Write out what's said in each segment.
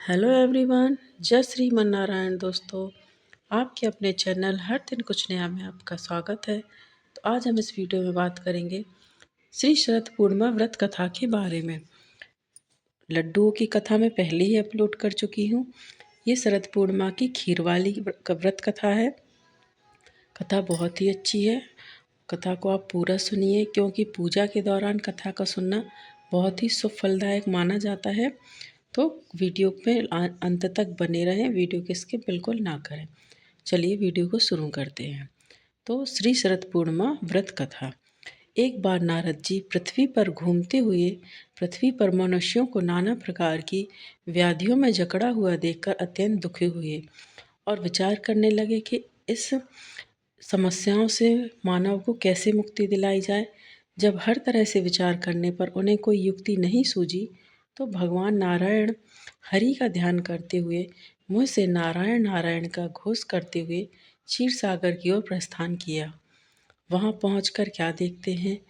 Hello everyone, जय श्री मन्नारायण दोस्तों। आपके अपने चैनल हर दिन कुछ नया में आपका स्वागत है। तो आज हम इस वीडियो में बात करेंगे श्री शरद पूर्णिमा व्रत कथा के बारे में। लड्डुओं की कथा मैं पहले ही अपलोड कर चुकी हूँ। ये शरद पूर्णिमा की खीर वाली व्रत कथा है। कथा बहुत ही अच्छी है। कथा को आप पूरा सुनिए, क्योंकि पूजा के दौरान कथा का सुनना बहुत ही शुभ फलदायक माना जाता है। तो वीडियो पे अंत तक बने रहें, वीडियो को स्किप बिल्कुल ना करें। चलिए वीडियो को शुरू करते हैं। तो श्री शरद पूर्णिमा व्रत कथा। एक बार नारद जी पृथ्वी पर घूमते हुए पृथ्वी पर मनुष्यों को नाना प्रकार की व्याधियों में जकड़ा हुआ देखकर अत्यंत दुखी हुए और विचार करने लगे कि इस समस्याओं से मानव को कैसे मुक्ति दिलाई जाए। जब हर तरह से विचार करने पर उन्हें कोई युक्ति नहीं सूझी, तो भगवान नारायण हरि का ध्यान करते हुए मुँह से नारायण नारायण का घोष करते हुए क्षीर सागर की ओर प्रस्थान किया। वहां पहुंचकर क्या देखते हैं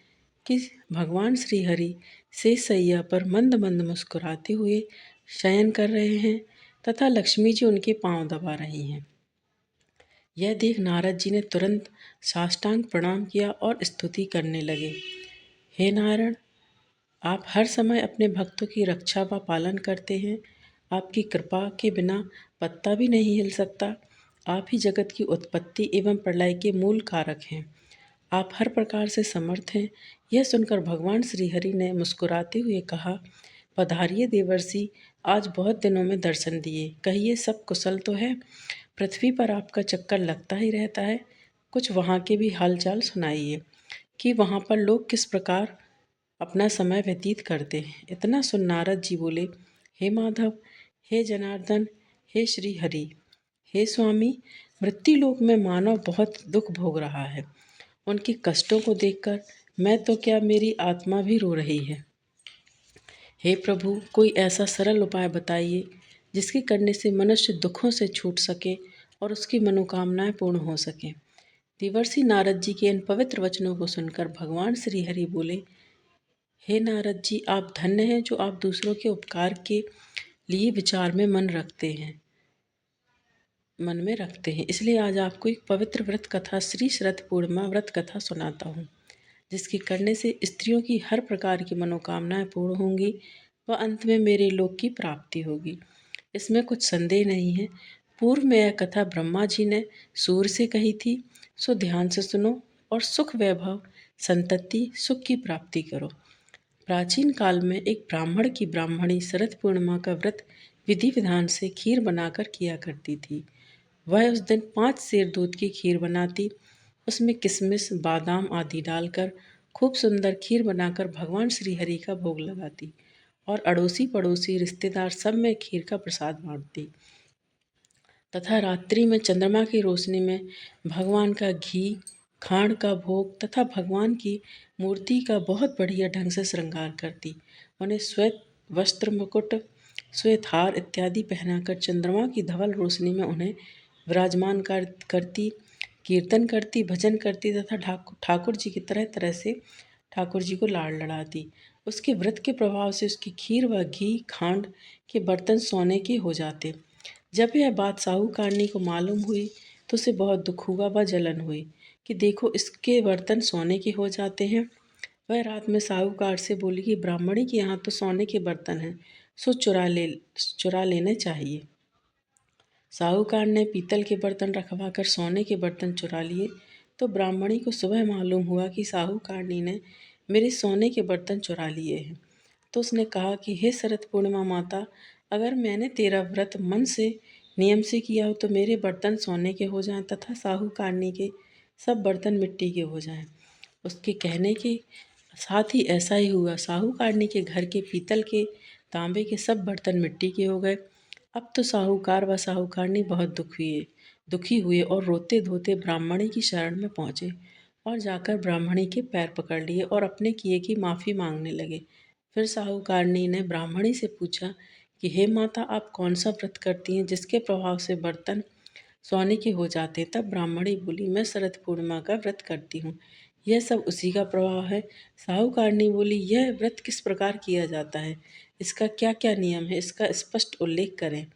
कि भगवान श्री हरि शेषशैया पर मंद मंद मुस्कुराते हुए शयन कर रहे हैं तथा लक्ष्मी जी उनके पांव दबा रही हैं। यह देख नारद जी ने तुरंत साष्टांग प्रणाम किया और स्तुति करने लगे। हे नारायण, आप हर समय अपने भक्तों की रक्षा व पालन करते हैं। आपकी कृपा के बिना पत्ता भी नहीं हिल सकता। आप ही जगत की उत्पत्ति एवं प्रलय के मूल कारक हैं। आप हर प्रकार से समर्थ हैं। यह सुनकर भगवान श्री हरि ने मुस्कुराते हुए कहा, पधारिए देवर्षि, आज बहुत दिनों में दर्शन दिए। कहिए, सब कुशल तो है? पृथ्वी पर आपका चक्कर लगता ही रहता है। कुछ वहाँ के भी हालचाल सुनाइए कि वहाँ पर लोग किस प्रकार अपना समय व्यतीत करते हैं। इतना सुन नारद जी बोले, हे माधव, हे जनार्दन, हे श्री हरि, हे स्वामी, मृत्युलोक में मानव बहुत दुख भोग रहा है। उनके कष्टों को देखकर मैं तो क्या, मेरी आत्मा भी रो रही है। हे प्रभु, कोई ऐसा सरल उपाय बताइए जिसके करने से मनुष्य दुखों से छूट सके और उसकी मनोकामनाएं पूर्ण हो सकें। देवर्षि नारद जी के इन पवित्र वचनों को सुनकर भगवान श्री हरि बोले, हे नारद जी, आप धन्य हैं जो आप दूसरों के उपकार के लिए विचार में मन में रखते हैं। इसलिए आज आपको एक पवित्र व्रत कथा श्री शरद पूर्णिमा व्रत कथा सुनाता हूँ, जिसके करने से स्त्रियों की हर प्रकार की मनोकामनाएं पूर्ण होंगी व अंत में मेरे लोक की प्राप्ति होगी। इसमें कुछ संदेह नहीं है। पूर्व में यह कथा ब्रह्मा जी ने सूर्य से कही थी, सो ध्यान से सुनो और सुख वैभव संतति सुख की प्राप्ति करो। प्राचीन काल में एक ब्राह्मण की ब्राह्मणी शरद पूर्णिमा का व्रत विधि विधान से खीर बनाकर किया करती थी। वह उस दिन 5 सेर दूध की खीर बनाती, उसमें किशमिश बादाम आदि डालकर खूब सुंदर खीर बनाकर भगवान श्री हरि का भोग लगाती और अड़ोसी पड़ोसी रिश्तेदार सब में खीर का प्रसाद बांटती तथा रात्रि में चंद्रमा की रोशनी में भगवान का घी खांड का भोग तथा भगवान की मूर्ति का बहुत बढ़िया ढंग से श्रृंगार करती। उन्हें श्वेत वस्त्र मुकुट श्वेत हार इत्यादि पहनाकर चंद्रमा की धवल रोशनी में उन्हें विराजमान करती, कीर्तन करती, भजन करती तथा ठाकुर जी की तरह तरह से ठाकुर जी को लाड़ लड़ाती। उसके व्रत के प्रभाव से उसकी खीर व घी खांड के बर्तन सोने के हो जाते। जब यह बात साहूकारनी को मालूम हुई तो उसे बहुत दुख हुआ व जलन हुई कि देखो, इसके बर्तन सोने के हो जाते हैं। वह रात में साहूकार से बोली कि ब्राह्मणी के यहाँ तो सोने के बर्तन हैं, सो चुरा लेने चाहिए। साहूकार ने पीतल के बर्तन रखवा कर सोने के बर्तन चुरा लिए। तो ब्राह्मणी को सुबह मालूम हुआ कि साहूकारनी ने मेरे सोने के बर्तन चुरा लिए हैं। तो उसने कहा कि हे शरद पूर्णिमा माता, अगर मैंने तेरा व्रत मन से नियम से किया हो तो मेरे बर्तन सोने के हो जाएं तथा साहूकारनी के सब बर्तन मिट्टी के हो जाएं। उसके कहने के साथ ही ऐसा ही हुआ। साहूकारनी के घर के पीतल के तांबे के सब बर्तन मिट्टी के हो गए। अब तो साहूकार व साहूकारनी बहुत दुखी हुए और रोते धोते ब्राह्मणी की शरण में पहुँचे और जाकर ब्राह्मणी के पैर पकड़ लिए और अपने किए की माफ़ी मांगने लगे। फिर साहूकारनी ने ब्राह्मणी से पूछा कि हे माता, आप कौन सा व्रत करती हैं जिसके प्रभाव से बर्तन सोने के हो जाते हैं? तब ब्राह्मणी बोली, मैं शरद पूर्णिमा का व्रत करती हूँ, यह सब उसी का प्रभाव है। साहूकारनी बोली, यह व्रत किस प्रकार किया जाता है? इसका क्या क्या नियम है, इसका स्पष्ट उल्लेख करें।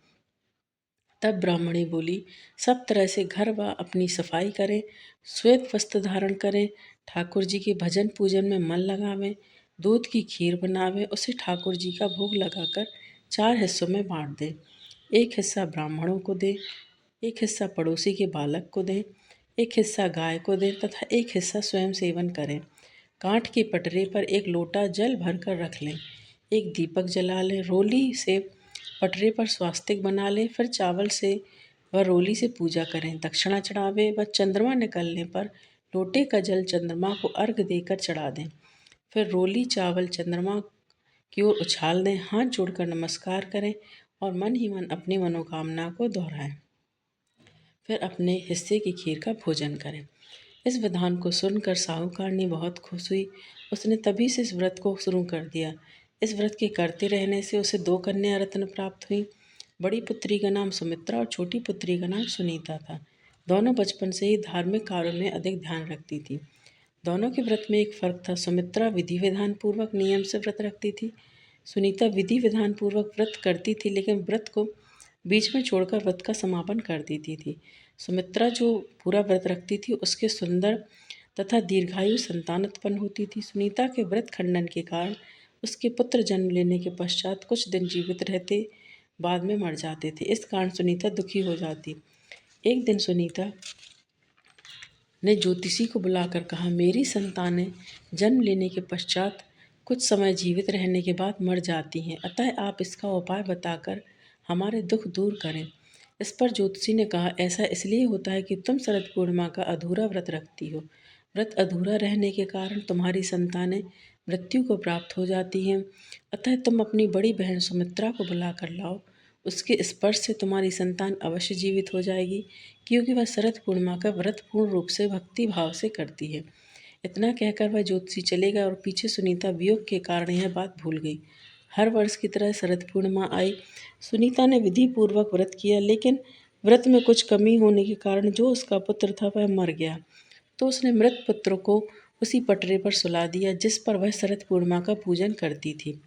तब ब्राह्मणी बोली, सब तरह से घर व अपनी सफाई करें, श्वेत वस्त्र धारण करें, ठाकुर जी के भजन पूजन में मन लगावें, दूध की खीर बनावें, उसे ठाकुर जी का भोग लगाकर 4 हिस्सों में बांट दें। एक हिस्सा ब्राह्मणों को दें, एक हिस्सा पड़ोसी के बालक को दें, एक हिस्सा गाय को दें तथा एक हिस्सा स्वयं सेवन करें। काठ के पटरे पर एक लोटा जल भरकर रख लें, एक दीपक जला लें, रोली से पटरे पर स्वास्तिक बना लें, फिर चावल से व रोली से पूजा करें, दक्षिणा चढ़ावें व चंद्रमा निकलने पर लोटे का जल चंद्रमा को अर्घ देकर चढ़ा दें। फिर रोली चावल चंद्रमा की ओर उछाल दें, हाथ जोड़कर नमस्कार करें और मन ही मन अपनी मनोकामना को दोहराएं। फिर अपने हिस्से की खीर का भोजन करें। इस विधान को सुनकर साहूकारनी बहुत खुश हुई। उसने तभी से इस व्रत को शुरू कर दिया। इस व्रत के करते रहने से उसे 2 कन्या रत्न प्राप्त हुई। बड़ी पुत्री का नाम सुमित्रा और छोटी पुत्री का नाम सुनीता था। दोनों बचपन से ही धार्मिक कार्यों में अधिक ध्यान रखती थी। दोनों के व्रत में एक फर्क था। सुमित्रा विधि विधान पूर्वक नियम से व्रत रखती थी। सुनीता विधि विधान पूर्वक व्रत करती थी, लेकिन व्रत को बीच में छोड़कर व्रत का समापन कर देती थी। सुमित्रा जो पूरा व्रत रखती थी, उसके सुंदर तथा दीर्घायु संतान उत्पन्न होती थी। सुनीता के व्रत खंडन के कारण उसके पुत्र जन्म लेने के पश्चात कुछ दिन जीवित रहते, बाद में मर जाते थे। इस कारण सुनीता दुखी हो जाती। एक दिन सुनीता ने ज्योतिषी को बुलाकर कहा, मेरी संतानें जन्म लेने के पश्चात कुछ समय जीवित रहने के बाद मर जाती हैं, अतः आप इसका उपाय बताकर हमारे दुख दूर करें। इस पर ज्योतिषी ने कहा, ऐसा इसलिए होता है कि तुम शरद पूर्णिमा का अधूरा व्रत रखती हो। व्रत अधूरा रहने के कारण तुम्हारी संतानें मृत्यु को प्राप्त हो जाती हैं, अतः तुम अपनी बड़ी बहन सुमित्रा को बुलाकर लाओ। उसके स्पर्श से तुम्हारी संतान अवश्य जीवित हो जाएगी, क्योंकि वह शरद पूर्णिमा का व्रत पूर्ण रूप से भक्ति भाव से करती है। इतना कहकर वह ज्योतिषी चले गए और पीछे सुनीता वियोग के कारण यह बात भूल गई। हर वर्ष की तरह शरद पूर्णिमा आई। सुनीता ने विधि पूर्वक व्रत किया, लेकिन व्रत में कुछ कमी होने के कारण जो उसका पुत्र था वह मर गया। तो उसने मृत पुत्र को उसी पटरे पर सुला दिया जिस पर वह शरद पूर्णिमा का पूजन करती थी।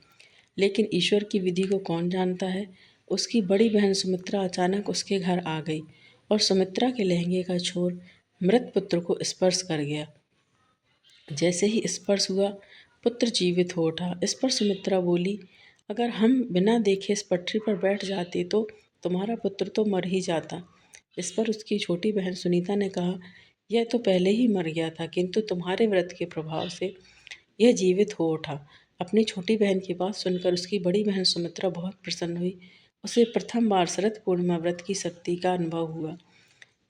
लेकिन ईश्वर की विधि को कौन जानता है। उसकी बड़ी बहन सुमित्रा अचानक उसके घर आ गई और सुमित्रा के लहंगे का छोर मृत पुत्र को स्पर्श कर गया। जैसे ही स्पर्श हुआ, पुत्र जीवित हो उठा। इस पर सुमित्रा बोली, अगर हम बिना देखे इस पटरी पर बैठ जाते तो तुम्हारा पुत्र तो मर ही जाता। इस पर उसकी छोटी बहन सुनीता ने कहा, यह तो पहले ही मर गया था, किंतु तुम्हारे व्रत के प्रभाव से यह जीवित हो उठा। अपनी छोटी बहन की बात सुनकर उसकी बड़ी बहन सुमित्रा बहुत प्रसन्न हुई। उसे प्रथम बार शरद पूर्णिमा व्रत की शक्ति का अनुभव हुआ।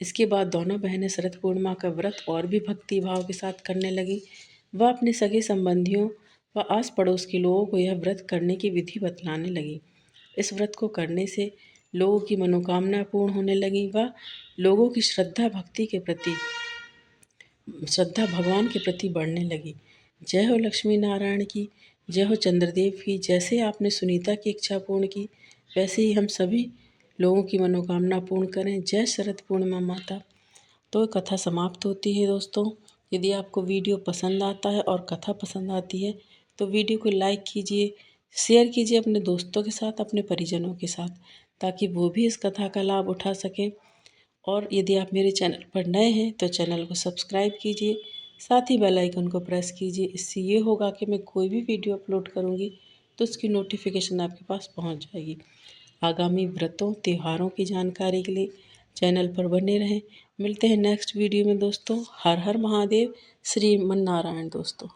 इसके बाद दोनों बहनें शरद पूर्णिमा का व्रत और भी भक्ति भाव के साथ करने लगी। वह अपने सगे संबंधियों व आस पड़ोस के लोगों को यह व्रत करने की विधि बतलाने लगी। इस व्रत को करने से लोगों की मनोकामना पूर्ण होने लगी व लोगों की श्रद्धा भगवान के प्रति बढ़ने लगी। जय हो लक्ष्मी नारायण की, जय हो चंद्रदेव की। जैसे आपने सुनीता की इच्छा पूर्ण की, वैसे ही हम सभी लोगों की मनोकामना पूर्ण करें। जय शरद पूर्णिमा माता। तो कथा समाप्त होती है दोस्तों। यदि आपको वीडियो पसंद आता है और कथा पसंद आती है तो वीडियो को लाइक कीजिए, शेयर कीजिए अपने दोस्तों के साथ, अपने परिजनों के साथ, ताकि वो भी इस कथा का लाभ उठा सकें। और यदि आप मेरे चैनल पर नए हैं तो चैनल को सब्सक्राइब कीजिए, साथ ही बेल आइकन को प्रेस कीजिए। इससे ये होगा कि मैं कोई भी वीडियो अपलोड करूँगी तो उसकी नोटिफिकेशन आपके पास पहुँच जाएगी। आगामी व्रतों त्योहारों की जानकारी के लिए चैनल पर बने रहें। मिलते हैं नेक्स्ट वीडियो में दोस्तों। हर हर महादेव, श्रीमन नारायण दोस्तों।